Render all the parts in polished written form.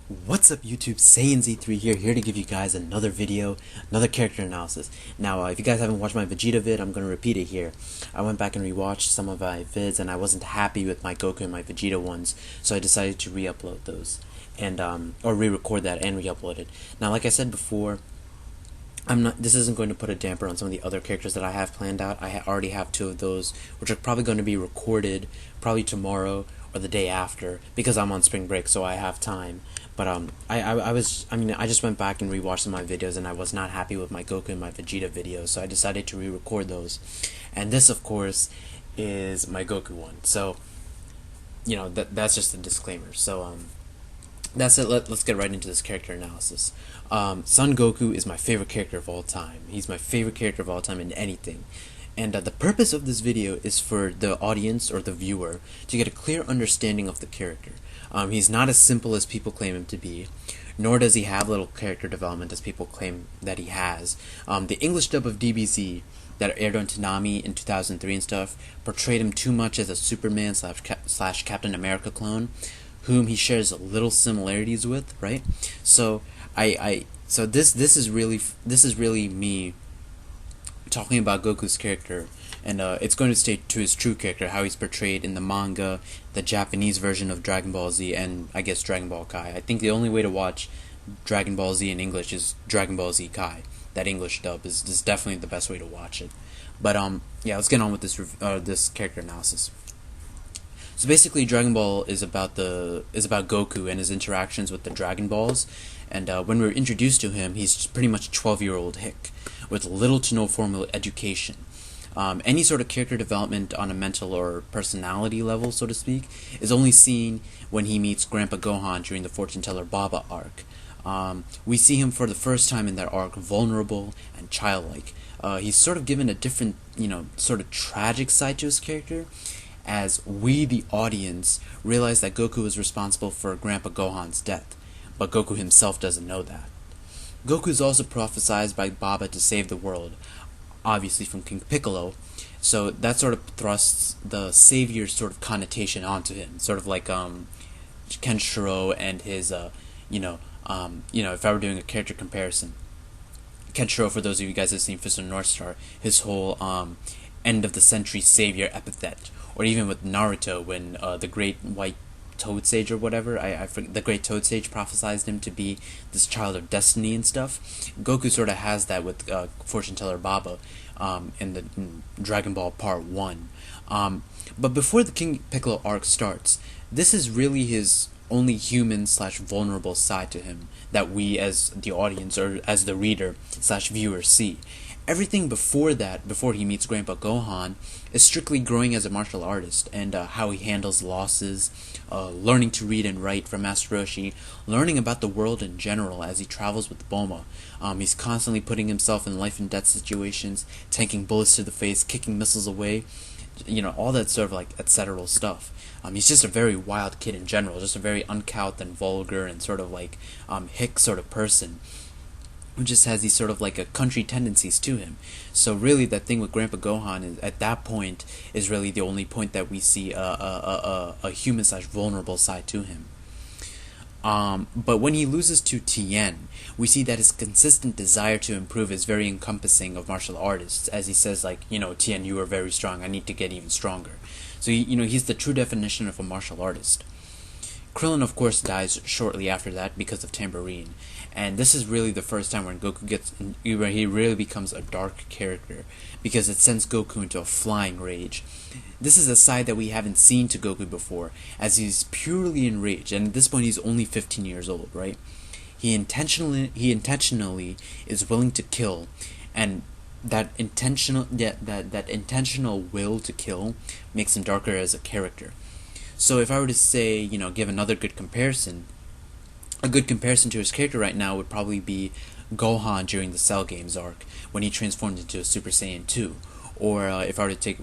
What's up YouTube, SaiyanZ3 here to give you guys another video, another character analysis. Now, if you guys haven't watched my Vegeta vid, I'm going to repeat it here. I went back and rewatched some of my vids and I wasn't happy with my Goku and my Vegeta ones, so I decided to re-upload those, and or re-record that and re-upload it. Now, like I said before, this isn't going to put a damper on some of the other characters that I have planned out. I already have two of those, which are probably going to be recorded probably tomorrow or the day after, because I'm on spring break, so I have time. But I just went back and rewatched some of my videos, and I was not happy with my Goku and my Vegeta videos, so I decided to re-record those. And this, of course, is my Goku one. So, that's just a disclaimer. So, that's it. Let's get right into this character analysis. Son Goku is my favorite character of all time. He's my favorite character of all time in anything. And the purpose of this video is for the audience or the viewer to get a clear understanding of the character. He's not as simple as people claim him to be, nor does he have little character development as people claim that he has. The English dub of DBZ that aired on Toonami in 2003 and stuff portrayed him too much as a Superman slash Captain America clone, whom he shares little similarities with, right? So so this is really me talking about Goku's character, and it's going to stay to his true character, how he's portrayed in the manga, the Japanese version of Dragon Ball Z, and I guess Dragon Ball Kai. I think the only way to watch Dragon Ball Z in English is Dragon Ball Z Kai. That English dub is definitely the best way to watch it. But yeah, let's get on with this character analysis. So basically, Dragon Ball is about Goku and his interactions with the Dragon Balls, and when we're introduced to him, he's pretty much a 12-year-old hick with little to no formal education. Any sort of character development on a mental or personality level, so to speak, is only seen when he meets Grandpa Gohan during the Fortune Teller Baba arc. We see him for the first time in that arc vulnerable and childlike. He's sort of given a different, sort of tragic side to his character, as we, the audience, realize that Goku is responsible for Grandpa Gohan's death, but Goku himself doesn't know that. Goku is also prophesized by Baba to save the world, obviously from King Piccolo, so that sort of thrusts the savior sort of connotation onto him, sort of like Kenshiro and his, if I were doing a character comparison, Kenshiro, for those of you guys that have seen Fist of the North Star, his whole end of the century savior epithet, or even with Naruto when the Great White Toad Sage or whatever, I forget, the Great Toad Sage prophesized him to be this child of destiny and stuff. Goku sort of has that with Fortune Teller Baba in Dragon Ball Part 1. But before the King Piccolo arc starts, this is really his only human slash vulnerable side to him that we as the audience or as the reader slash viewer see. Everything before that, before he meets Grandpa Gohan, is strictly growing as a martial artist and how he handles losses, learning to read and write from Master Roshi, learning about the world in general as he travels with Bulma. He's constantly putting himself in life and death situations, tanking bullets to the face, kicking missiles away, all that sort of like etc. stuff. He's just a very wild kid in general, just a very uncouth and vulgar and sort of like hick sort of person, who just has these sort of like a country tendencies to him. So really, that thing with Grandpa Gohan is, at that point, is really the only point that we see a human slash vulnerable side to him. But when he loses to Tien, we see that his consistent desire to improve is very encompassing of martial artists, as he says, like, Tien, you are very strong, I need to get even stronger. So, he's the true definition of a martial artist. Krillin, of course, dies shortly after that because of Tambourine, and this is really the first time when where he really becomes a dark character, because it sends Goku into a flying rage. This is a side that we haven't seen to Goku before, as he's purely enraged, and at this point he's only 15 years old, right? He intentionally is willing to kill, and that intentional will to kill makes him darker as a character. So if I were to say, give another good comparison, a good comparison to his character right now would probably be Gohan during the Cell Games arc, when he transformed into a Super Saiyan 2. Or if I were to take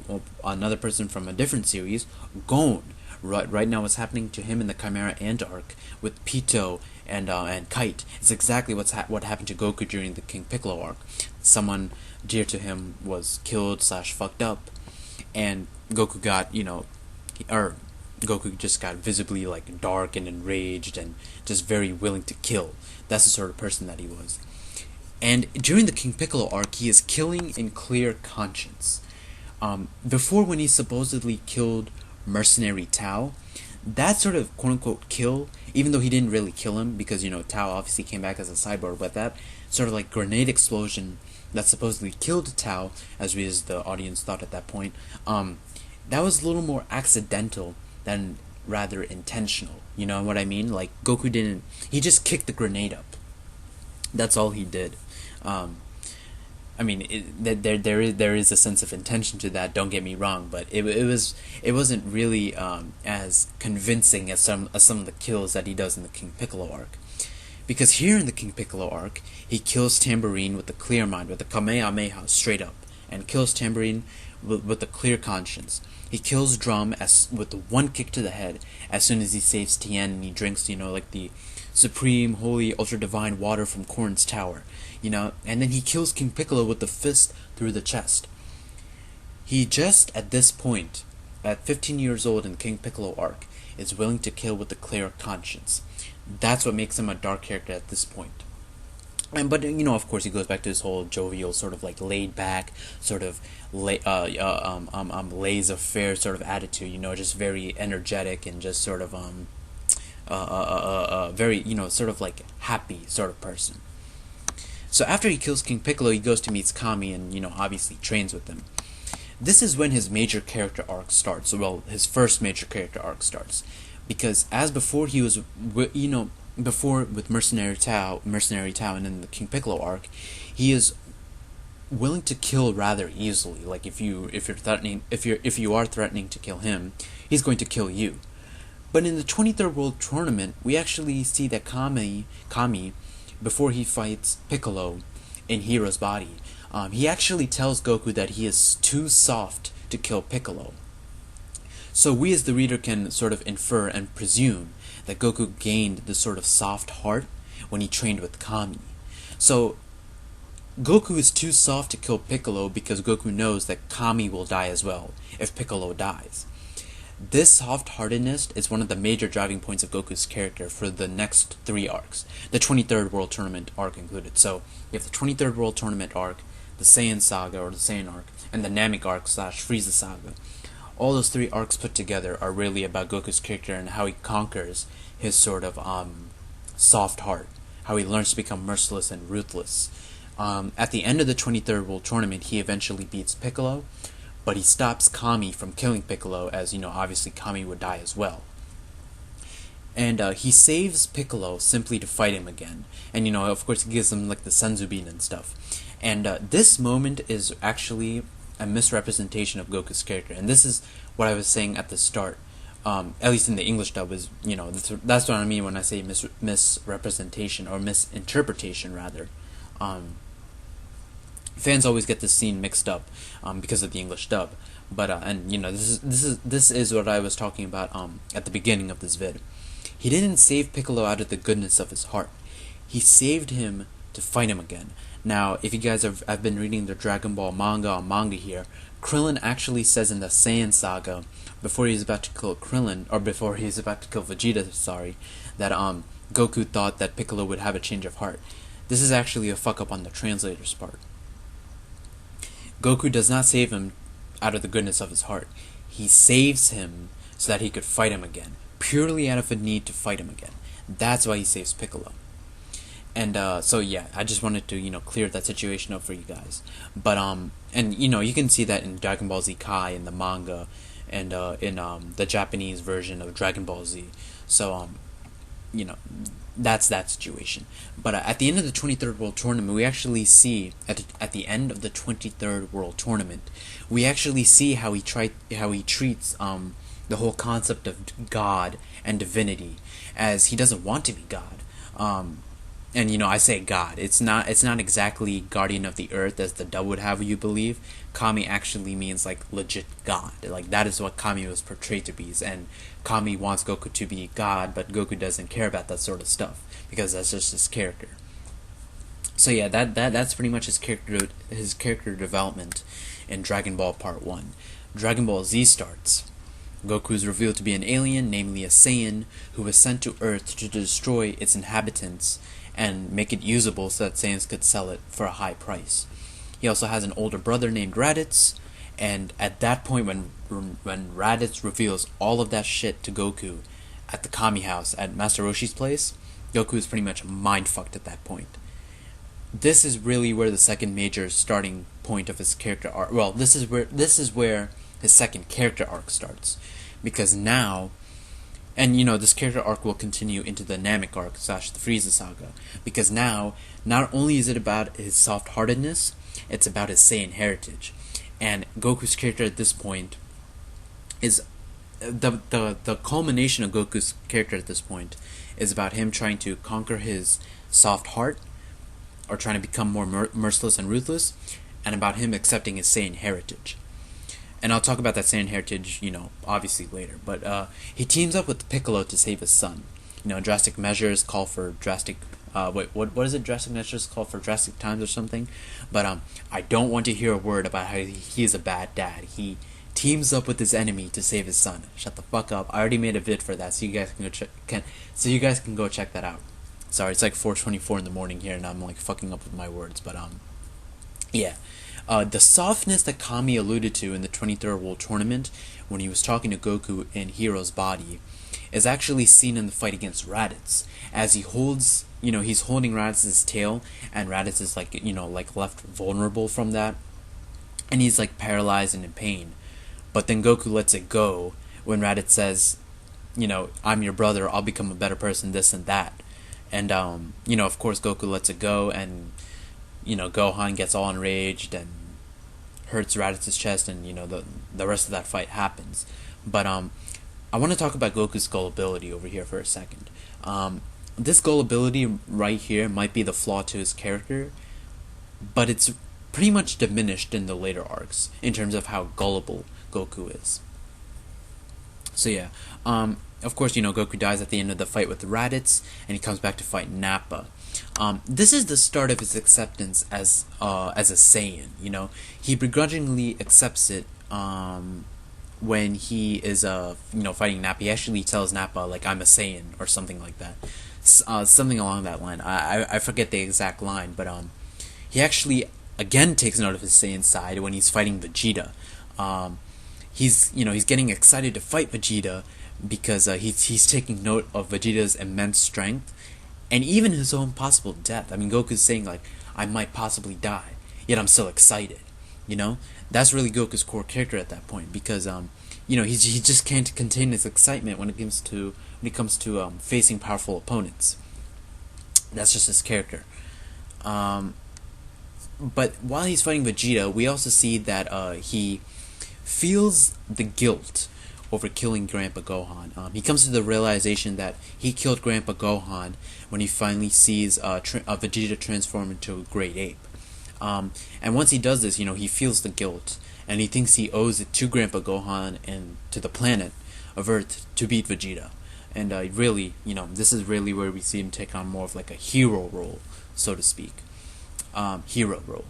another person from a different series, Gon. Right now what's happening to him in the Chimera Ant arc with Pito and Kite is exactly what happened to Goku during the King Piccolo arc. Someone dear to him was killed slash fucked up, and Goku got, Goku just got visibly like dark and enraged and just very willing to kill. That's the sort of person that he was. And during the King Piccolo arc, he is killing in clear conscience. Before, when he supposedly killed Mercenary Tao, that sort of quote unquote kill, even though he didn't really kill him because Tao obviously came back as a cyborg, but that sort of like grenade explosion that supposedly killed Tao, as we as the audience thought at that point, that was a little more accidental than rather intentional. You know what I mean? Like Goku didn't, he just kicked the grenade up. That's all he did. I mean, there is a sense of intention to that. Don't get me wrong, but it wasn't really as convincing as some of the kills that he does in the King Piccolo arc. Because here in the King Piccolo arc, he kills Tambourine with a clear mind, with a Kamehameha straight up, and kills Tambourine with a clear conscience. He kills Drum with the one kick to the head as soon as he saves Tien and he drinks, like the supreme, holy, ultra divine water from Corrin's tower, and then he kills King Piccolo with the fist through the chest. He just, at this point, at 15 years old in King Piccolo arc, is willing to kill with a clear conscience. That's what makes him a dark character at this point. But of course, he goes back to his whole jovial, sort of like laid back, sort of laissez-faire sort of attitude. Just very energetic and just sort of very sort of like happy sort of person. So after he kills King Piccolo, he goes to meet Kami and obviously trains with him. This is when his major character arc starts. Well, his first major character arc starts, because as before he was before with Mercenary Tao, and in the King Piccolo arc, he is willing to kill rather easily. Like if you are threatening to kill him, he's going to kill you. But in the 23rd World Tournament, we actually see that Kami, before he fights Piccolo in Hero's body, he actually tells Goku that he is too soft to kill Piccolo. So we as the reader can sort of infer and presume that Goku gained this sort of soft heart when he trained with Kami. So Goku is too soft to kill Piccolo because Goku knows that Kami will die as well if Piccolo dies. This soft-heartedness is one of the major driving points of Goku's character for the next 3 arcs, the 23rd World Tournament arc included. So you have the 23rd World Tournament arc, the Saiyan Saga or the Saiyan arc, and the Namek arc / Frieza Saga. All those 3 arcs put together are really about Goku's character and how he conquers his sort of soft heart, how he learns to become merciless and ruthless. At the end of the 23rd World Tournament, he eventually beats Piccolo, but he stops Kami from killing Piccolo, as obviously Kami would die as well. And he saves Piccolo simply to fight him again. And of course he gives him like the Senzubin and stuff. And this moment is actually a misrepresentation of Goku's character. And this is what I was saying at the start. At least in the English dub, is that's what I mean when I say misrepresentation or misinterpretation rather. Fans always get this scene mixed up because of the English dub, but this is what I was talking about at the beginning of this vid. He didn't save Piccolo out of the goodness of his heart. He saved him to fight him again. Now, if you guys have been reading the Dragon Ball manga here, Krillin actually says in the Saiyan Saga, before he's about to kill before he's about to kill Vegeta, that Goku thought that Piccolo would have a change of heart. This is actually a fuck up on the translator's part. Goku does not save him out of the goodness of his heart. He saves him so that he could fight him again, purely out of a need to fight him again. That's why he saves Piccolo. And so yeah, I just wanted to clear that situation up for you guys. But and you can see that in Dragon Ball Z Kai in the manga, and in the Japanese version of Dragon Ball Z. So that's that situation. But at the end of the 23rd World Tournament, we actually see at the end of the 23rd World Tournament, we actually see how he treats the whole concept of God and divinity, as he doesn't want to be God. And I say God. It's not exactly guardian of the earth as the dub would have you believe. Kami actually means like legit God. Like that is what Kami was portrayed to be. And Kami wants Goku to be God, but Goku doesn't care about that sort of stuff because that's just his character. So yeah, that's pretty much his character development in Dragon Ball Part 1. Dragon Ball Z starts Goku is revealed to be an alien, namely a Saiyan, who was sent to Earth to destroy its inhabitants and make it usable so that Saiyans could sell it for a high price. He also has an older brother named Raditz, and at that point when Raditz reveals all of that shit to Goku at the Kami house at Master Roshi's place, Goku is pretty much mind-fucked at that point. This is really where the second major starting point of his character arc. Well, this is where his second character arc starts, because now, and this character arc will continue into the Namek arc / the Frieza saga, because now not only is it about his soft-heartedness, it's about his Saiyan heritage, and Goku's character at this point is the culmination of Goku's character at this point is about him trying to conquer his soft heart, or trying to become more merciless and ruthless, and about him accepting his Saiyan heritage. And I'll talk about that Saiyan heritage, obviously later. But he teams up with Piccolo to save his son. Drastic measures call for drastic. What is it? Drastic measures call for drastic times or something. But I don't want to hear a word about how he is a bad dad. He teams up with his enemy to save his son. Shut the fuck up! I already made a vid for that, so you guys can go check that out. Sorry, it's like 4:24 in the morning here, and I'm like fucking up with my words. But yeah. The softness that Kami alluded to in the 23rd World Tournament when he was talking to Goku in Hero's body is actually seen in the fight against Raditz, as he holds, he's holding Raditz's tail, and Raditz is like, like left vulnerable from that, and he's like paralyzed and in pain. But then Goku lets it go when Raditz says, I'm your brother, I'll become a better person, this and that. And of course Goku lets it go, and Gohan gets all enraged and hurts Raditz's chest, and the rest of that fight happens. But I want to talk about Goku's gullibility over here for a second. This gullibility right here might be the flaw to his character, but it's pretty much diminished in the later arcs in terms of how gullible Goku is. So yeah, of course, Goku dies at the end of the fight with Raditz, and he comes back to fight Nappa. This is the start of his acceptance as a Saiyan. He begrudgingly accepts it when he is fighting Nappa. He actually tells Nappa, like, I'm a Saiyan, or something like that, something along that line. I forget the exact line, but he actually again takes note of his Saiyan side when he's fighting Vegeta. He's getting excited to fight Vegeta because he's taking note of Vegeta's immense strength, and even his own possible death. I mean, Goku's saying, like, I might possibly die, yet I'm still excited. That's really Goku's core character at that point, because he just can't contain his excitement when it comes to facing powerful opponents. That's just his character. But while he's fighting Vegeta, we also see that he feels the guilt over killing Grandpa Gohan. He comes to the realization that he killed Grandpa Gohan when he finally sees Vegeta transform into a great ape. And once he does this, he feels the guilt, and he thinks he owes it to Grandpa Gohan and to the planet of Earth to beat Vegeta. And really, this is really where we see him take on more of like a hero role, so to speak. Hero role.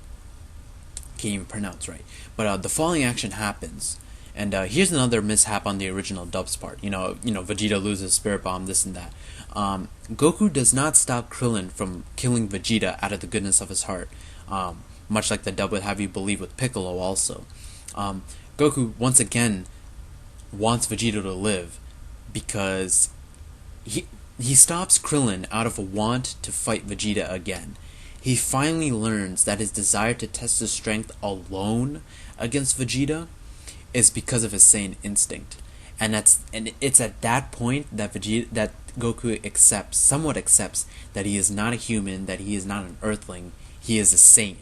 Can't even pronounce right. But the following action happens. And here's another mishap on the original dub's part. Vegeta loses Spirit Bomb, this and that. Goku does not stop Krillin from killing Vegeta out of the goodness of his heart. Much like the dub would have you believe with Piccolo also. Goku, once again, wants Vegeta to live because he stops Krillin out of a want to fight Vegeta again. He finally learns that his desire to test his strength alone against Vegeta is because of his Saiyan instinct, and it's at that point that Goku somewhat accepts that he is not a human, that he is not an Earthling, he is a Saiyan.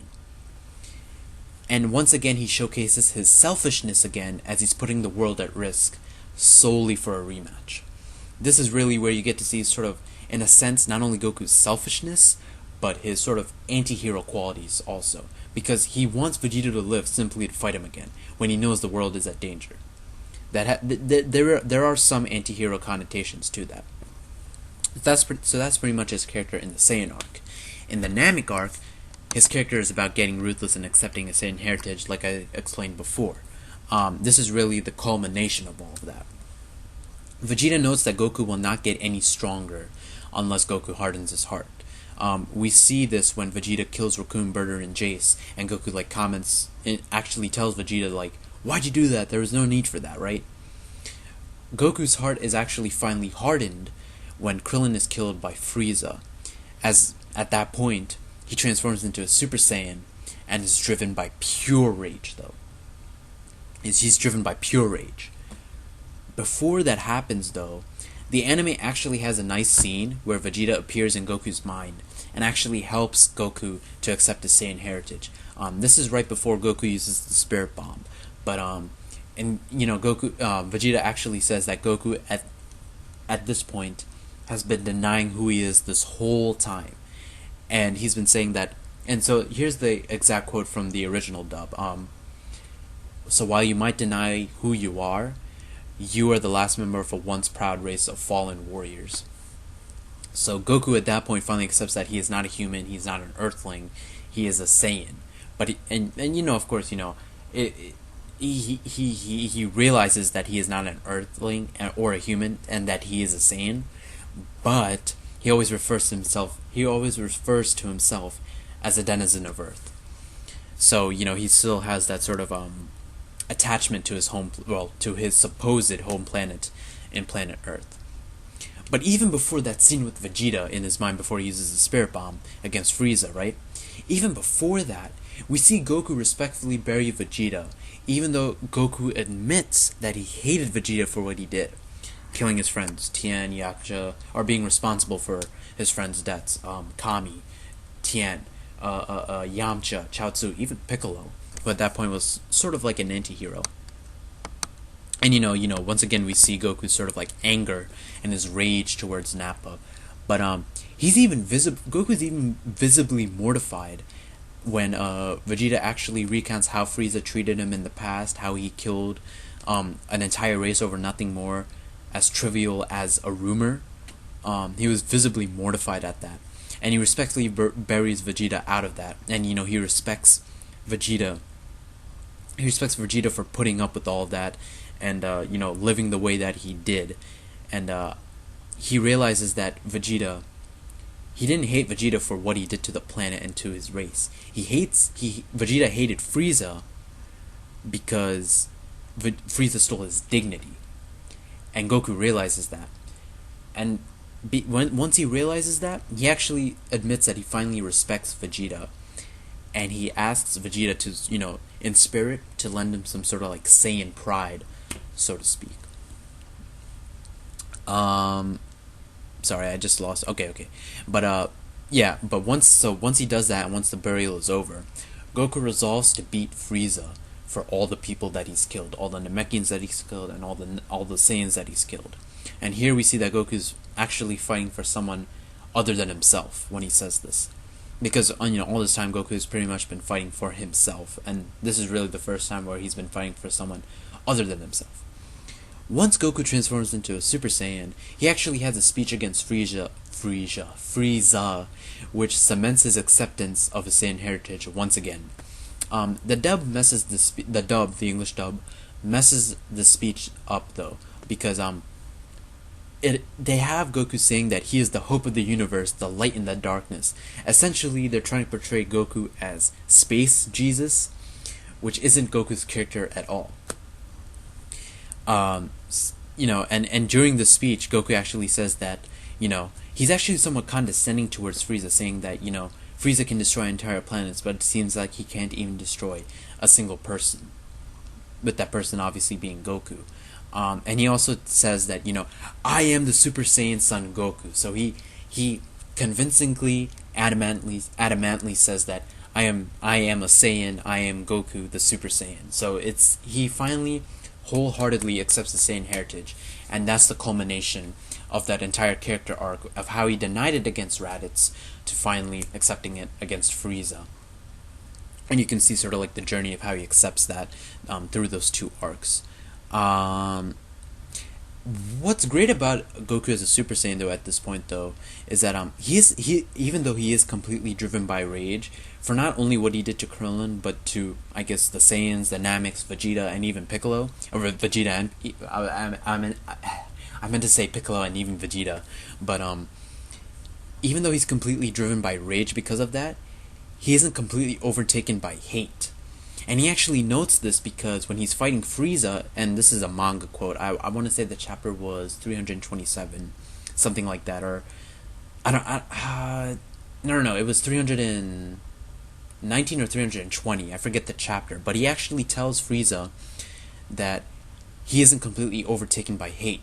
And once again, he showcases his selfishness again as he's putting the world at risk solely for a rematch. This is really where you get to see sort of, in a sense, not only Goku's selfishness, but his sort of anti-hero qualities also, because he wants Vegeta to live simply to fight him again when he knows the world is at danger. There are some anti-hero connotations to that. That's pretty much his character in the Saiyan arc. In the Namek arc, his character is about getting ruthless and accepting his Saiyan heritage, like I explained before. This is really the culmination of all of that. Vegeta notes that Goku will not get any stronger unless Goku hardens his heart. We see this when Vegeta kills Raccoon, Burter, and Jace, and Goku like comments, it actually tells Vegeta like, "Why'd you do that? There was no need for that, right?" Goku's heart is actually finally hardened when Krillin is killed by Frieza, as at that point he transforms into a Super Saiyan and is driven by pure rage. Though he's driven by pure rage. Before that happens, though, the anime actually has a nice scene where Vegeta appears in Goku's mind and actually helps Goku to accept his Saiyan heritage. This is right before Goku uses the Spirit Bomb, but and Vegeta actually says that Goku at this point has been denying who he is this whole time, and he's been saying that. And so here's the exact quote from the original dub. So while you might deny who you are the last member of a once proud race of fallen warriors. So Goku at that point finally accepts that he is not a human, he's not an Earthling, he is a Saiyan. But of course, he realizes that he is not an Earthling or a human, and that he is a Saiyan. But he always refers to himself as a denizen of Earth. So he still has that sort of attachment to his to his supposed home planet in planet Earth. But even before that scene with Vegeta in his mind, before he uses the Spirit Bomb against Frieza, right? Even before that, we see Goku respectfully bury Vegeta, even though Goku admits that he hated Vegeta for what he did, killing his friends Tien, Yakuza, or being responsible for his friends' deaths. Kami, Tien, Yamcha, Chaozu, even Piccolo, who at that point was sort of like an anti-hero. And once again we see Goku's sort of like anger and his rage towards Nappa. But Goku's even visibly mortified when Vegeta actually recounts how Frieza treated him in the past, how he killed an entire race over nothing more as trivial as a rumor. He was visibly mortified at that. And he respectfully buries Vegeta out of that. And he respects Vegeta. He respects Vegeta for putting up with all of that, and living the way that he did. And he realizes that he didn't hate Vegeta for what he did to the planet and to his race. Vegeta hated Frieza because Frieza stole his dignity, and Goku realizes that. And once he realizes that, he actually admits that he finally respects Vegeta, and he asks Vegeta to, in spirit, to lend him some sort of like Saiyan pride, so to speak. Sorry, I just lost. Okay. But once he does that, and once the burial is over, Goku resolves to beat Frieza for all the people that he's killed, all the Namekians that he's killed, and all the Saiyans that he's killed. And here we see that Goku's actually fighting for someone other than himself when he says this. Because all this time Goku has pretty much been fighting for himself, and this is really the first time where he's been fighting for someone other than himself. Once Goku transforms into a Super Saiyan, he actually has a speech against Frieza, which cements his acceptance of his Saiyan heritage once again. The English dub, messes the speech up though, because they have Goku saying that he is the hope of the universe, the light in the darkness. Essentially, they're trying to portray Goku as Space Jesus, which isn't Goku's character at all. And during the speech, Goku actually says that, he's actually somewhat condescending towards Frieza, saying that, Frieza can destroy entire planets, but it seems like he can't even destroy a single person, with that person obviously being Goku. And he also says that, I am the Super Saiyan son Goku. So he convincingly, adamantly says that I am a Saiyan, I am Goku, the Super Saiyan. So he finally wholeheartedly accepts the Saiyan heritage, and that's the culmination of that entire character arc of how he denied it against Raditz to finally accepting it against Frieza. And you can see sort of like the journey of how he accepts that through those two arcs. What's great about Goku as a Super Saiyan though at this point though is that even though he is completely driven by rage for not only what he did to Krillin but to I guess the Saiyans, the Nameks, Vegeta, and even Piccolo, or Vegeta and I I meant to say Piccolo and even Vegeta, but even though he's completely driven by rage because of that, he isn't completely overtaken by hate. And he actually notes this because when he's fighting Frieza, and this is a manga quote, I want to say the chapter was 327, something like that, or no, it was 319 or 320, I forget the chapter, but he actually tells Frieza that he isn't completely overtaken by hate.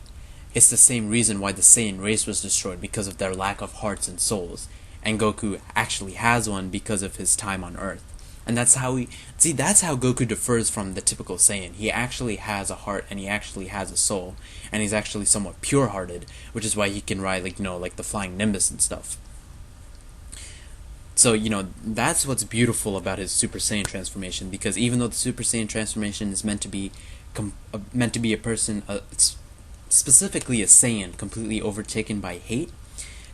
It's the same reason why the Saiyan race was destroyed, because of their lack of hearts and souls. And Goku actually has one because of his time on Earth. And that's how that's how Goku differs from the typical Saiyan. He actually has a heart and he actually has a soul. And he's actually somewhat pure-hearted, which is why he can ride, like the flying Nimbus and stuff. So, that's what's beautiful about his Super Saiyan transformation, because even though the Super Saiyan transformation is meant to be a person, specifically a Saiyan, completely overtaken by hate,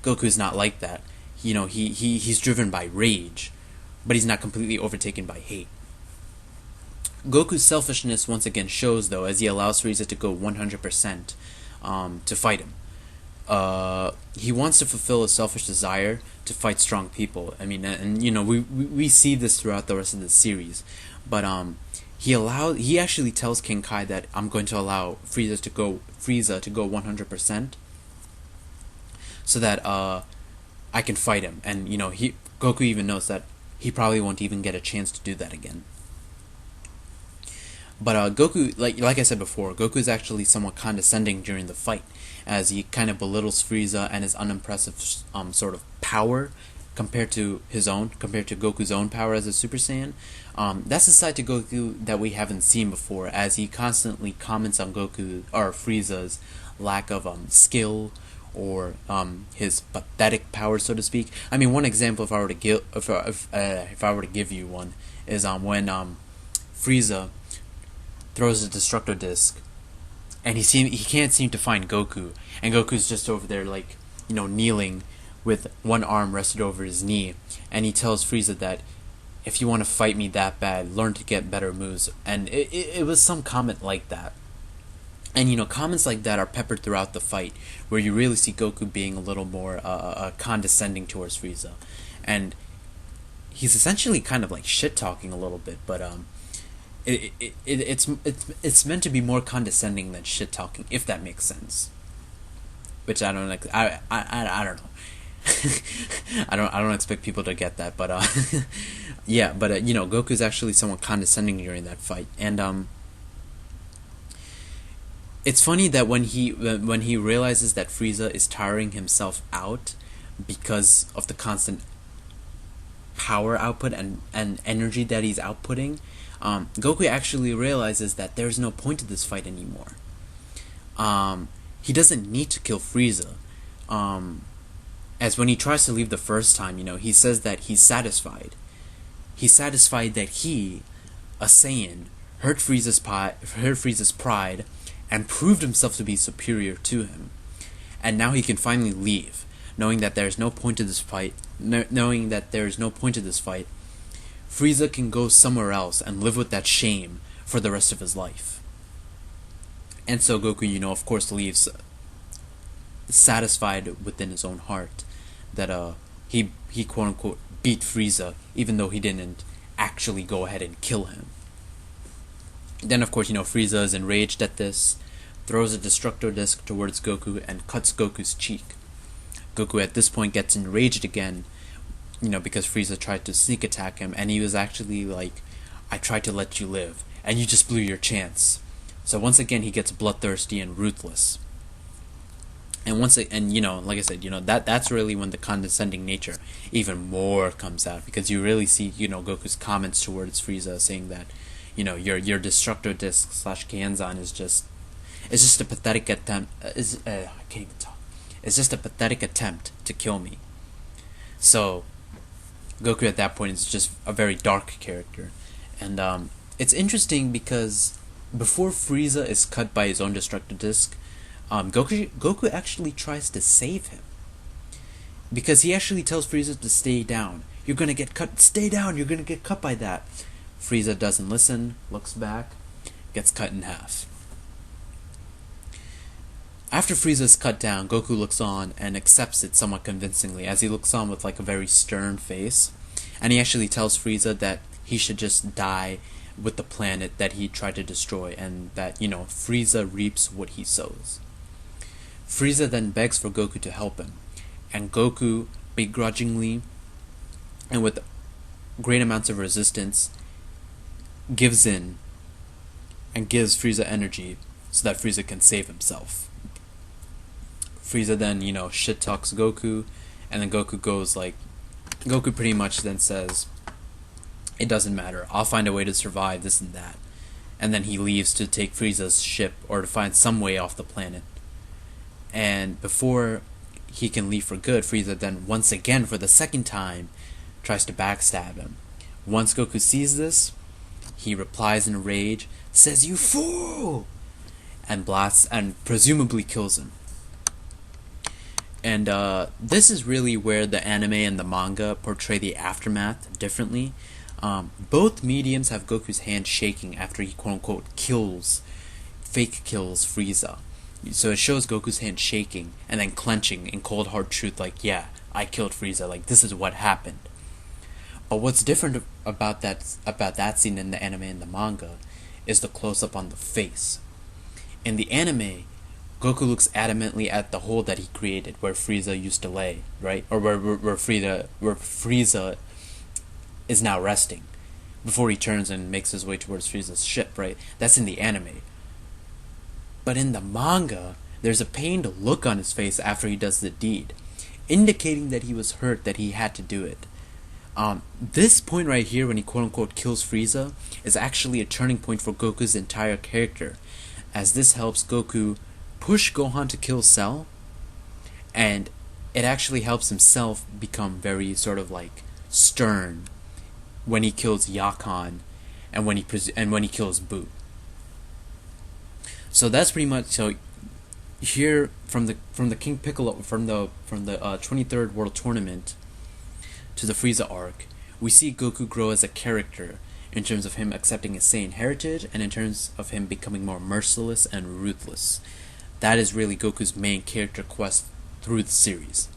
Goku's not like that. He's driven by rage, but he's not completely overtaken by hate. Goku's selfishness once again shows, though, as he allows Frieza to go 100% to fight him. He wants to fulfill a selfish desire to fight strong people. I mean, and we see this throughout the rest of the series, but he actually tells King Kai that I'm going to allow Frieza to go 100%, so that I can fight him. And Goku even knows that he probably won't even get a chance to do that again. But Goku, like I said before, Goku is actually somewhat condescending during the fight, as he kind of belittles Frieza and his unimpressive sort of power compared to Goku's own power as a Super Saiyan. That's a side to Goku that we haven't seen before, as he constantly comments on Frieza's lack of skill, or his pathetic power, so to speak. I mean, one example, if I were to give you one, is when Frieza throws a Destructo Disc, and he can't seem to find Goku, and Goku's just over there kneeling with one arm rested over his knee, and he tells Frieza that if you want to fight me that bad, learn to get better moves. And it was some comment like that. And comments like that are peppered throughout the fight, where you really see Goku being a little more condescending towards Frieza, and he's essentially kind of like shit talking a little bit, but it's meant to be more condescending than shit talking, if that makes sense. Which I don't know. I don't expect people to get that, but yeah, but Goku's actually somewhat condescending during that fight, and it's funny that when he realizes that Frieza is tiring himself out because of the constant power output and energy that he's outputting, Goku actually realizes that there's no point to this fight anymore. He doesn't need to kill Frieza. As when he tries to leave the first time, he says that he's satisfied. He's satisfied that he, a Saiyan, hurt Frieza's pride and proved himself to be superior to him. And now he can finally leave, knowing that there's no point to this fight. Frieza can go somewhere else and live with that shame for the rest of his life. And so Goku, of course, leaves satisfied within his own heart that he quote unquote beat Frieza, even though he didn't actually go ahead and kill him. Then of course Frieza is enraged at this, throws a Destructo Disc towards Goku and cuts Goku's cheek. Goku at this point gets enraged again, because Frieza tried to sneak attack him, and he was actually like, I tried to let you live and you just blew your chance. So once again he gets bloodthirsty and ruthless. And like I said, that's really when the condescending nature even more comes out, because you really see, Goku's comments towards Frieza saying that, your Destructo Disc / Kenzan is just a pathetic attempt. I can't even talk. It's just a pathetic attempt to kill me. So Goku at that point is just a very dark character, and it's interesting because before Frieza is cut by his own Destructo Disc, Goku actually tries to save him, because he actually tells Frieza to stay down. You're gonna get cut. Stay down. You're gonna get cut by that. Frieza doesn't listen. Looks back. Gets cut in half. After Frieza is cut down, Goku looks on and accepts it somewhat convincingly, as he looks on with like a very stern face, and he actually tells Frieza that he should just die with the planet that he tried to destroy, and that, you know, Frieza reaps what he sows. Frieza then begs for Goku to help him, and Goku begrudgingly and with great amounts of resistance gives in and gives Frieza energy so that Frieza can save himself. Frieza then, you know, shit talks Goku, and then Goku pretty much then says, it doesn't matter, I'll find a way to survive, this and that. And then he leaves to take Frieza's ship, or to find some way off the planet. And before he can leave for good, Frieza then once again, for the second time, tries to backstab him. Once Goku sees this, he replies in a rage, says, "You fool!" and blasts and presumably kills him. And this is really where the anime and the manga portray the aftermath differently. Both mediums have Goku's hand shaking after he quote-unquote fake kills Frieza. So it shows Goku's hand shaking and then clenching in cold hard truth, like, yeah, I killed Frieza, like, this is what happened. But what's different about that scene in the anime and the manga is the close-up on the face. In the anime, Goku looks adamantly at the hole that he created where Frieza used to lay, right? Or where Frieza is now resting before he turns and makes his way towards Frieza's ship, right? That's in the anime. But in the manga, there's a pained look on his face after he does the deed, indicating that he was hurt, that he had to do it. This point right here, when he quote-unquote kills Frieza, is actually a turning point for Goku's entire character, as this helps Goku push Gohan to kill Cell, and it actually helps himself become very sort of like stern when he kills Yakan and when he kills Boo. So that's pretty much, so here from the King Piccolo from the 23rd World Tournament to the Frieza arc, we see Goku grow as a character in terms of him accepting his Saiyan heritage and in terms of him becoming more merciless and ruthless. That is really Goku's main character quest through the series.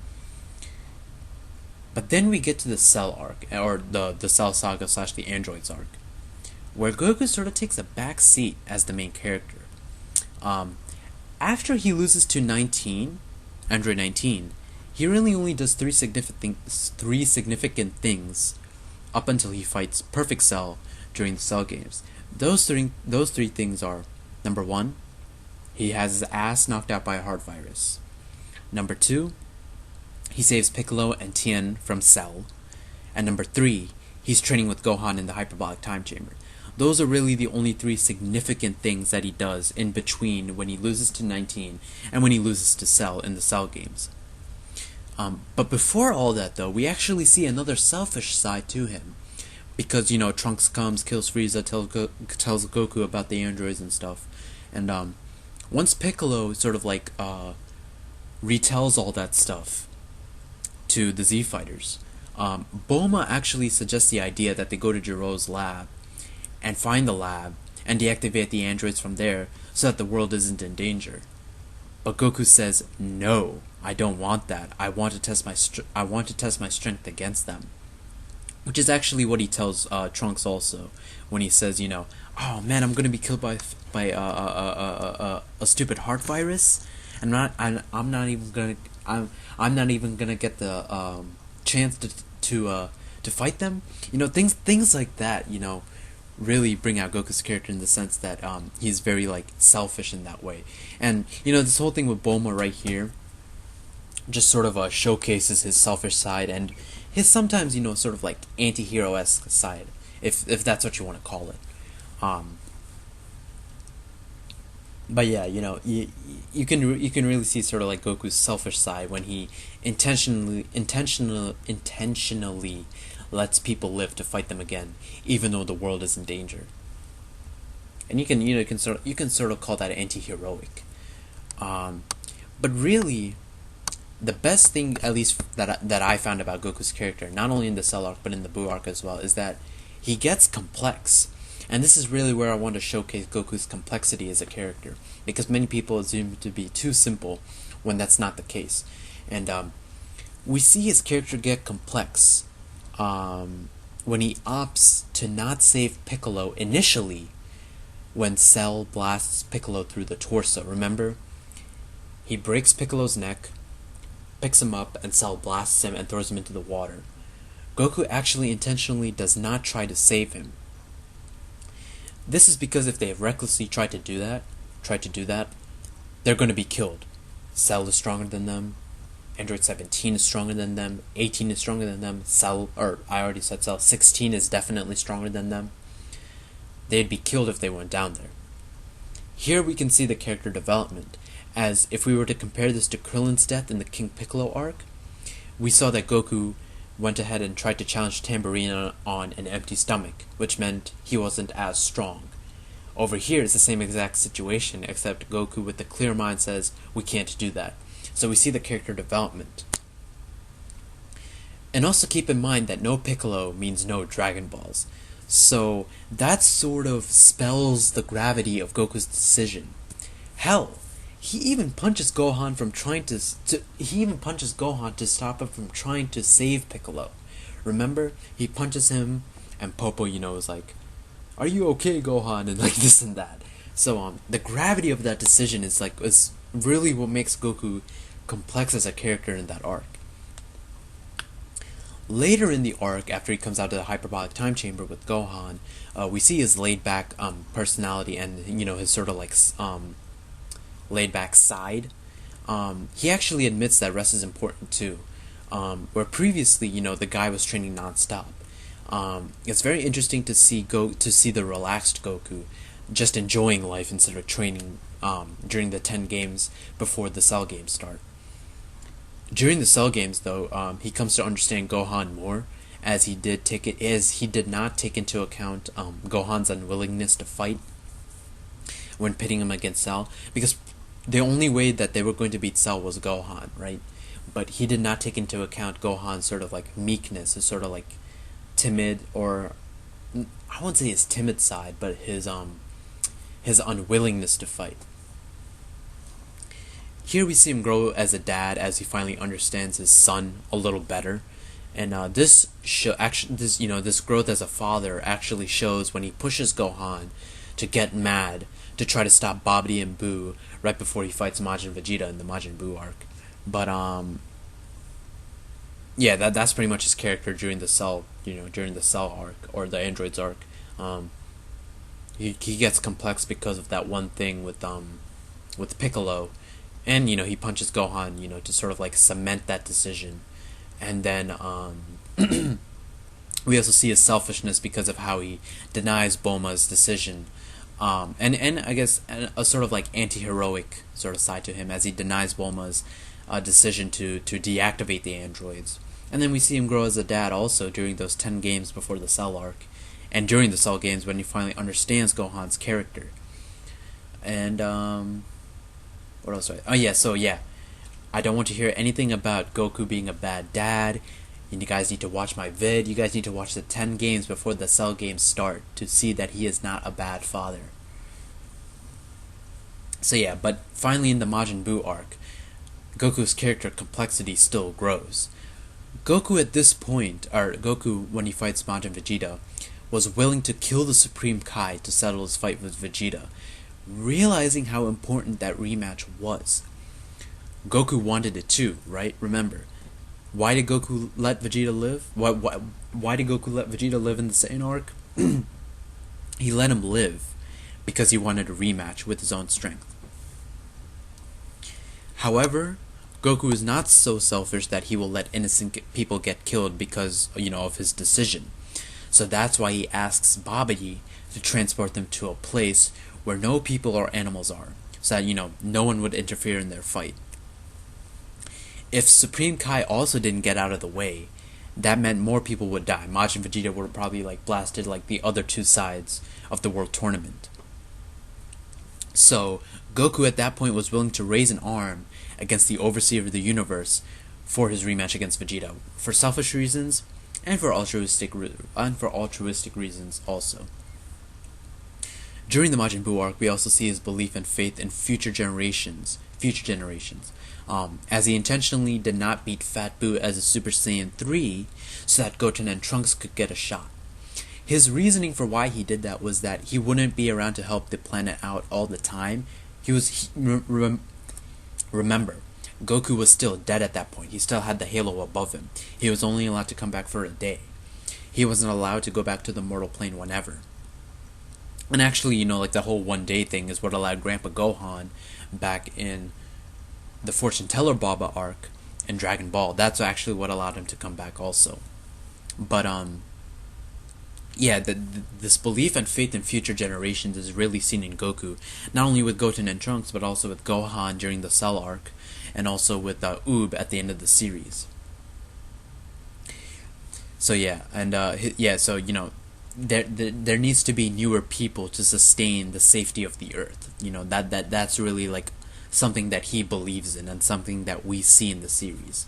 But then we get to the Cell arc, or the Cell Saga / the Androids arc, where Goku sort of takes a back seat as the main character. After he loses to Android 19, he really only does three significant things up until he fights Perfect Cell during the Cell games. Those three things are: number 1, he has his ass knocked out by a heart virus. Number 2, he saves Piccolo and Tien from Cell. And number 3, he's training with Gohan in the hyperbolic time chamber. Those are really the only 3 significant things that he does in between when he loses to 19 and when he loses to Cell in the Cell games. But before all that, though, we actually see another selfish side to him. Because, you know, Trunks comes, kills Frieza, tells Goku about the androids and stuff. And once Piccolo sort of like retells all that stuff to the Z Fighters, Bulma actually suggests the idea that they go to Jiro's lab and find the lab and deactivate the androids from there so that the world isn't in danger. But Goku says, "No, I don't want that. I want to test my strength against them." Which is actually what he tells Trunks also, when he says, you know, "Oh man, I'm gonna be killed by a stupid heart virus, and I'm not even gonna get the chance to fight them." You know, things like that, you know, really bring out Goku's character in the sense that he's very like selfish in that way. And you know, this whole thing with Bulma right here just sort of showcases his selfish side and his sometimes, you know, sort of like anti-hero-esque side, if that's what you want to call it. But yeah, you know, you can really see sort of like Goku's selfish side when he intentionally lets people live to fight them again, even though the world is in danger. And you can sort of call that anti-heroic. But really, the best thing, at least that I found about Goku's character, not only in the Cell arc but in the Buu arc as well, is that he gets complex. And this is really where I want to showcase Goku's complexity as a character, because many people assume him to be too simple when that's not the case. And we see his character get complex when he opts to not save Piccolo initially when Cell blasts Piccolo through the torso. Remember? He breaks Piccolo's neck, picks him up, and Cell blasts him and throws him into the water. Goku actually intentionally does not try to save him. This is because if they have recklessly tried to do that, they're going to be killed. Cell is stronger than them. Android 17 is stronger than them. 18 is stronger than them. I already said Cell. 16 is definitely stronger than them. They'd be killed if they went down there. Here we can see the character development, as if we were to compare this to Krillin's death in the King Piccolo arc, we saw that Goku went ahead and tried to challenge Tambourine on an empty stomach, which meant he wasn't as strong. Over here, it's the same exact situation, except Goku with the clear mind says, we can't do that. So we see the character development. And also keep in mind that no Piccolo means no Dragon Balls. So that sort of spells the gravity of Goku's decision. Hell, he even punches Gohan to stop him from trying to save Piccolo. Remember, he punches him, and Popo, is like, "Are you okay, Gohan?" and like this and that. So the gravity of that decision is really what makes Goku complex as a character in that arc. Later in the arc, after he comes out of the hyperbolic time chamber with Gohan, we see his laid-back personality and his sort of laid-back side. He actually admits that rest is important too. Where previously, the guy was training non-stop. It's very interesting to see the relaxed Goku just enjoying life instead of training during the 10 games before the Cell games start. During the Cell games, though, he comes to understand Gohan more, as he did not take into account Gohan's unwillingness to fight when pitting him against Cell, because the only way that they were going to beat Cell was Gohan, right? But he did not take into account Gohan's sort of meekness, his sort of timid, or I won't say his timid side, but his unwillingness to fight. Here we see him grow as a dad as he finally understands his son a little better, and this growth as a father actually shows when he pushes Gohan to get mad to try to stop Babidi and Buu right before he fights Majin Vegeta in the Majin Buu arc. But yeah, that's pretty much his character during the Cell arc or the Androids arc. He gets complex because of that one thing with Piccolo. And, he punches Gohan, to sort of cement that decision. And then, we also see his selfishness because of how he denies Bulma's decision. And I guess a sort of anti-heroic sort of side to him, as he denies Bulma's decision to deactivate the androids. And then we see him grow as a dad also during those 10 games before the Cell arc. And during the Cell games when he finally understands Gohan's character. And, what else? I don't want to hear anything about Goku being a bad dad. And you guys need to watch my vid. You guys need to watch the 10 games before the Cell games start to see that he is not a bad father. So yeah, but finally in the Majin Buu arc, Goku's character complexity still grows. Goku at this point, or Goku when he fights Majin Vegeta, was willing to kill the Supreme Kai to settle his fight with Vegeta, realizing how important that rematch was. Goku wanted it too, right? Remember, why did Goku let Vegeta live? Why did Goku let Vegeta live in the Saiyan arc? He let him live because he wanted a rematch with his own strength. However, Goku is not so selfish that he will let innocent people get killed because, of his decision. So that's why he asks Babidi to transport them to a place where no people or animals are, so that, no one would interfere in their fight. If Supreme Kai also didn't get out of the way, that meant more people would die. Majin Vegeta would probably blasted the other two sides of the world tournament. So Goku at that point was willing to raise an arm against the overseer of the universe for his rematch against Vegeta, for selfish reasons and for altruistic reasons also. During the Majin Buu arc, we also see his belief and faith in future generations, as he intentionally did not beat Fat Buu as a Super Saiyan 3 so that Goten and Trunks could get a shot. His reasoning for why he did that was that he wouldn't be around to help the planet out all the time. Remember, Goku was still dead at that point. He still had the halo above him. He was only allowed to come back for a day. He wasn't allowed to go back to the mortal plane whenever. And actually, like the whole 1 day thing is what allowed Grandpa Gohan back in the Fortune Teller Baba arc in Dragon Ball. That's actually what allowed him to come back also. But yeah, this belief and faith in future generations is really seen in Goku, not only with Goten and Trunks, but also with Gohan during the Cell arc, and also with Oob at the end of the series. So yeah, and so there needs to be newer people to sustain the safety of the Earth. That's really like something that he believes in, and something that we see in the series.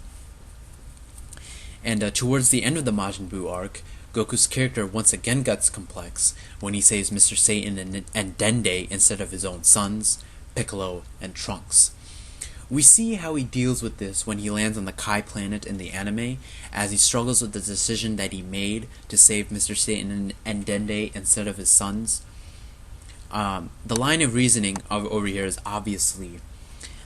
And towards the end of the Majin Buu arc, Goku's character once again gets complex when he saves Mr. Satan and Dende instead of his own sons, Piccolo and Trunks. We see how he deals with this when he lands on the Kai planet in the anime, as he struggles with the decision that he made to save Mr. Satan and Dende instead of his sons. The line of reasoning over here is obviously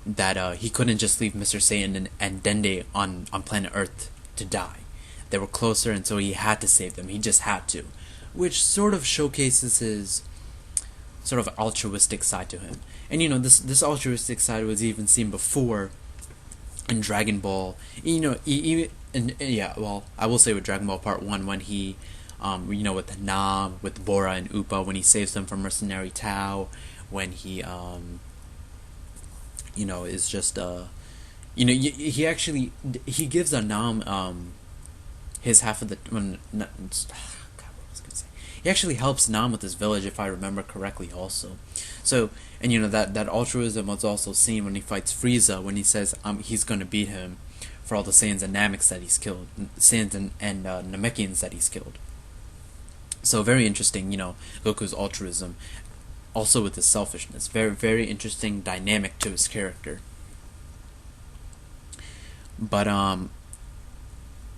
that he couldn't just leave Mr. Satan and Dende on planet Earth to die. They were closer, and so he had to save them. He just had to, which sort of showcases his sort of altruistic side to him. And this altruistic side was even seen before in Dragon Ball. I will say with Dragon Ball Part 1, when he with Nam, with Bora and Upa, when he saves them from Mercenary Tao, when he is just he gives a Nam his half of the he actually helps Nam with his village, if I remember correctly, also. So, and that altruism was also seen when he fights Frieza, when he says he's going to beat him for all the Saiyans and Nameks that he's killed, Saiyans and Namekians that he's killed. So very interesting, Goku's altruism, also with his selfishness. Very, very interesting dynamic to his character. But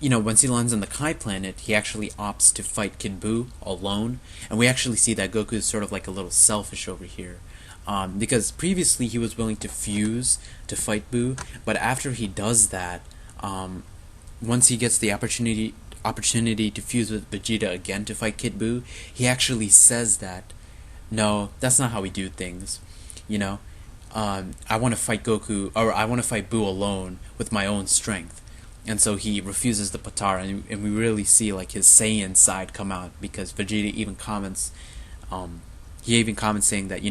once he lands on the Kai planet, he actually opts to fight Kid Buu alone, and we actually see that Goku is sort of like a little selfish over here, because previously he was willing to fuse to fight Buu, but after he does that, once he gets the opportunity to fuse with Vegeta again to fight Kid Buu, he actually says that, no, that's not how we do things, I want to fight Goku, or I want to fight Buu alone with my own strength. And so he refuses the Potara, and we really see like his Saiyan side come out, because Vegeta even comments, saying that,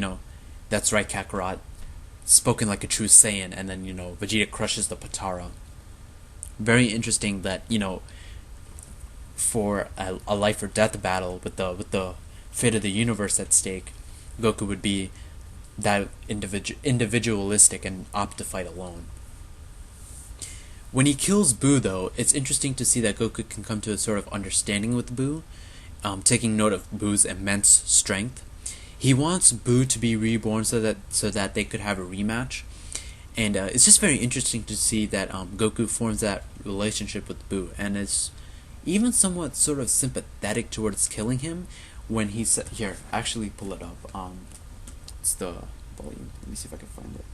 that's right, Kakarot, spoken like a true Saiyan, and then, Vegeta crushes the Potara. Very interesting that, for a life or death battle with the fate of the universe at stake, Goku would be that individualistic and opt to fight alone. When he kills Buu, though, it's interesting to see that Goku can come to a sort of understanding with Buu, taking note of Buu's immense strength. He wants Buu to be reborn so that they could have a rematch, and it's just very interesting to see that Goku forms that relationship with Buu, and is even somewhat sort of sympathetic towards killing him when he said, here, actually pull it up. It's the volume. Let me see if I can find it.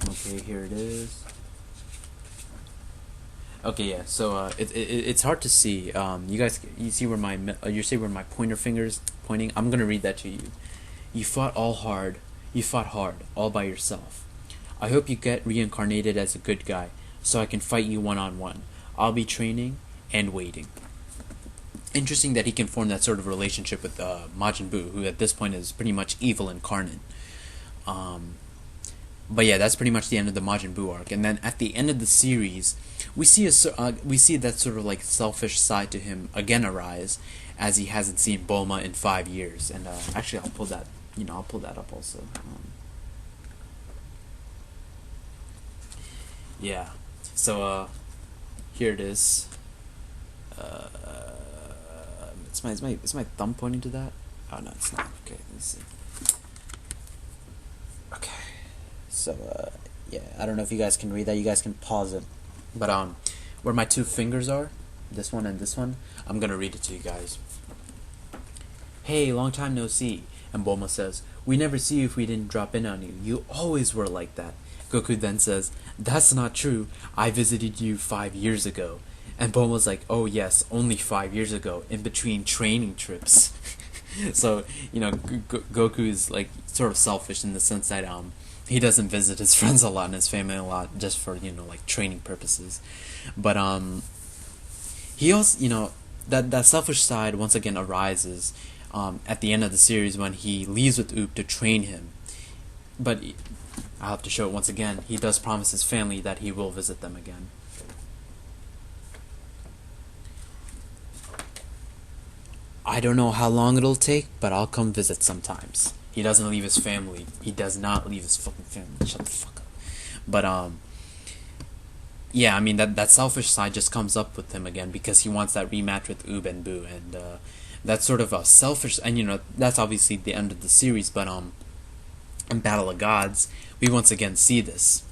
Okay, here it is. Okay, yeah. So it's hard to see. You see where my pointer finger's pointing? I'm gonna read that to you. You fought hard, all by yourself. I hope you get reincarnated as a good guy, so I can fight you one-on-one. I'll be training and waiting. Interesting that he can form that sort of relationship with Majin Buu, who at this point is pretty much evil incarnate. But yeah, that's pretty much the end of the Majin Buu arc. And then at the end of the series, we see that sort of like selfish side to him again arise, as he hasn't seen Bulma in 5 years. And actually, I'll pull that up also. Yeah. So here it is. Is my thumb pointing to that? Oh no, it's not. Okay, let's see. Okay, so yeah, I don't know if you guys can read that. You guys can pause it, but where my two fingers are, this one and this one, I'm gonna read it to you guys. Hey, long time no see. And Bulma says, we never see you if we didn't drop in on you. You always were like that. Goku then says, that's not true. I visited you 5 years ago. And Bulma's like, oh yes, only 5 years ago, in between training trips. So, you know, Goku is like sort of selfish in the sense that he doesn't visit his friends a lot and his family a lot just for, you know, like training purposes. But he also, you know, that selfish side once again arises at the end of the series when he leaves with Oop to train him. But I'll have to show it once again. He does promise his family that he will visit them again. I don't know how long it'll take, but I'll come visit sometimes. He doesn't leave his family. He does not leave his fucking family. Shut the fuck up. But yeah, I mean that selfish side just comes up with him again because he wants that rematch with Oob and Boo, and that's sort of a selfish, and you know that's obviously the end of the series. But in Battle of Gods, we once again see this.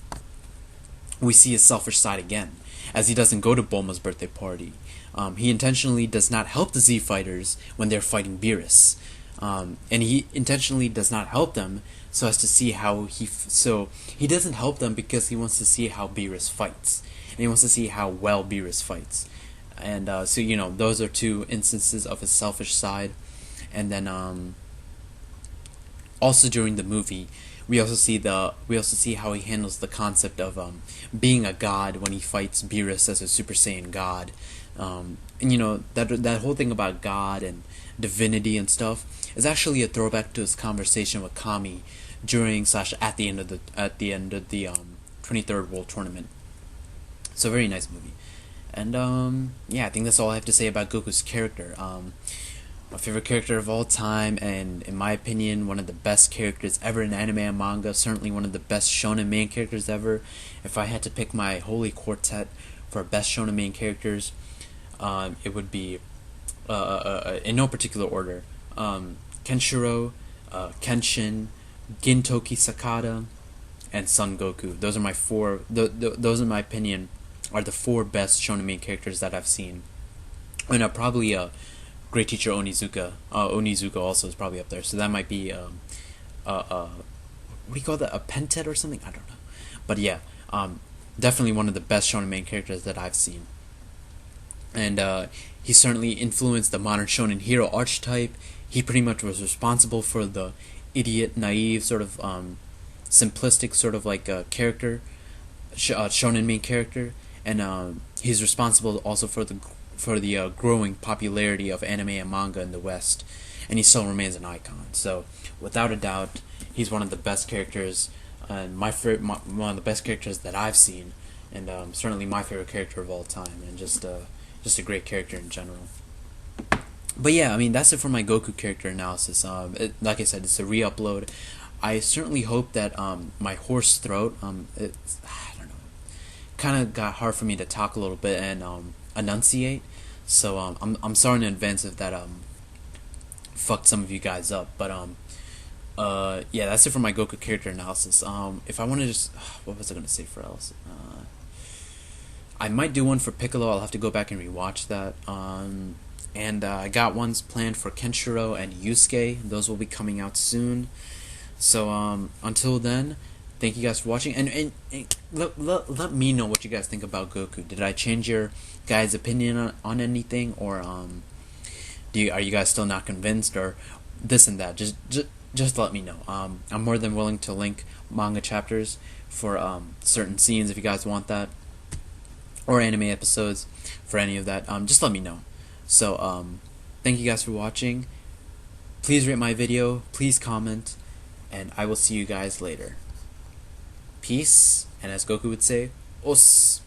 We see his selfish side again, as he doesn't go to Bulma's birthday party. He intentionally does not help the Z fighters when they're fighting Beerus, and he intentionally does not help them so as to see how he doesn't help them because he wants to see how Beerus fights, and he wants to see how well Beerus fights, and so you know those are two instances of his selfish side, and then also during the movie. We also see how he handles the concept of being a god when he fights Beerus as a Super Saiyan god, and you know that whole thing about God and divinity and stuff is actually a throwback to his conversation with Kami during / at the end of the 23rd World Tournament. So very nice movie, and yeah, I think that's all I have to say about Goku's character. My favorite character of all time, and in my opinion, one of the best characters ever in anime and manga. Certainly one of the best shonen main characters ever. If I had to pick my holy quartet for best shonen main characters, it would be, in no particular order, Kenshiro, Kenshin, Gintoki Sakata, and Son Goku. Those are my four. Those, in my opinion, are the four best shonen main characters that I've seen. And probably Great Teacher Onizuka. Onizuka also is probably up there. So that might be what do you call that? A pentet or something? I don't know. But yeah, definitely one of the best shonen main characters that I've seen. And he certainly influenced the modern shonen hero archetype. He pretty much was responsible for the idiot, naive, sort of simplistic sort of like character, shonen main character, and he's responsible also for the growing popularity of anime and manga in the West, and he still remains an icon. So, without a doubt, he's one of the best characters, and one of the best characters that I've seen, and certainly my favorite character of all time, and just a great character in general. But yeah, I mean that's it for my Goku character analysis. Like I said, it's a re-upload. I certainly hope that my hoarse throat, I don't know, kind of got hard for me to talk a little bit and enunciate. So I'm sorry in advance if that fucked some of you guys up. But yeah, that's it for my Goku character analysis. If I want to just what was I gonna say for else? I might do one for Piccolo. I'll have to go back and rewatch that. And I got ones planned for Kenshiro and Yusuke. Those will be coming out soon. So until then, thank you guys for watching, and let me know what you guys think about Goku. Did I change your guys' opinion on anything, or are you guys still not convinced, or this and that? Just let me know. I'm more than willing to link manga chapters for certain scenes if you guys want that, or anime episodes for any of that. Just let me know. So thank you guys for watching. Please rate my video, please comment, and I will see you guys later. Peace, and as Goku would say, os.